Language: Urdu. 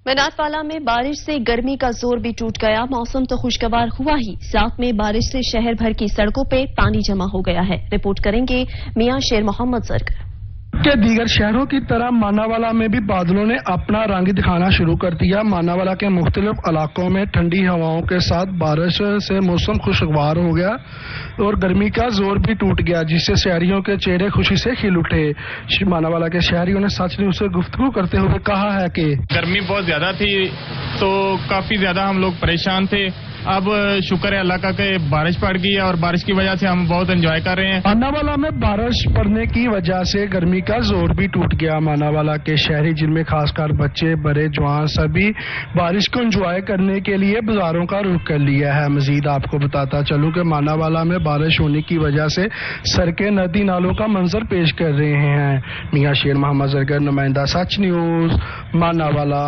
منات والا میں بارش سے گرمی کا زور بھی ٹوٹ گیا. موسم تو خوشگوار ہوا ہی، ساتھ میں بارش سے شہر بھر کی سڑکوں پہ پانی جمع ہو گیا ہے. رپورٹ کریں گے میاں شیر محمد زرگر. کہ دیگر شہروں کی طرح ماناوالا میں بھی بادلوں نے اپنا رنگ دکھانا شروع کر دیا. ماناوالا کے مختلف علاقوں میں ٹھنڈی ہواؤں کے ساتھ بارش سے موسم خوشگوار ہو گیا اور گرمی کا زور بھی ٹوٹ گیا، جس سے شہریوں کے چہرے خوشی سے کھل اٹھے. ماناوالا کے شہریوں نے سچ نیوز سے گفتگو کرتے ہوئے کہا ہے کہ گرمی بہت زیادہ تھی تو کافی زیادہ ہم لوگ پریشان تھے. اب شکر ہے اللہ کا کہ بارش پڑ گئی ہے اور بارش کی وجہ سے ہم بہت انجوائے کر رہے ہیں. ماناوالا میں بارش پڑنے کی وجہ سے گرمی کا زور بھی ٹوٹ گیا. ماناوالا کے شہری، جن میں خاص کر بچے، بڑے، جوان، سبھی بارش کو انجوائے کرنے کے لیے بازاروں کا رخ کر لیا ہے. مزید آپ کو بتاتا چلوں کہ ماناوالا میں بارش ہونے کی وجہ سے سڑکیں ندی نالوں کا منظر پیش کر رہے ہیں. میاں شیر محمد زرگر، نمائندہ سچ نیوز، ماناوالا.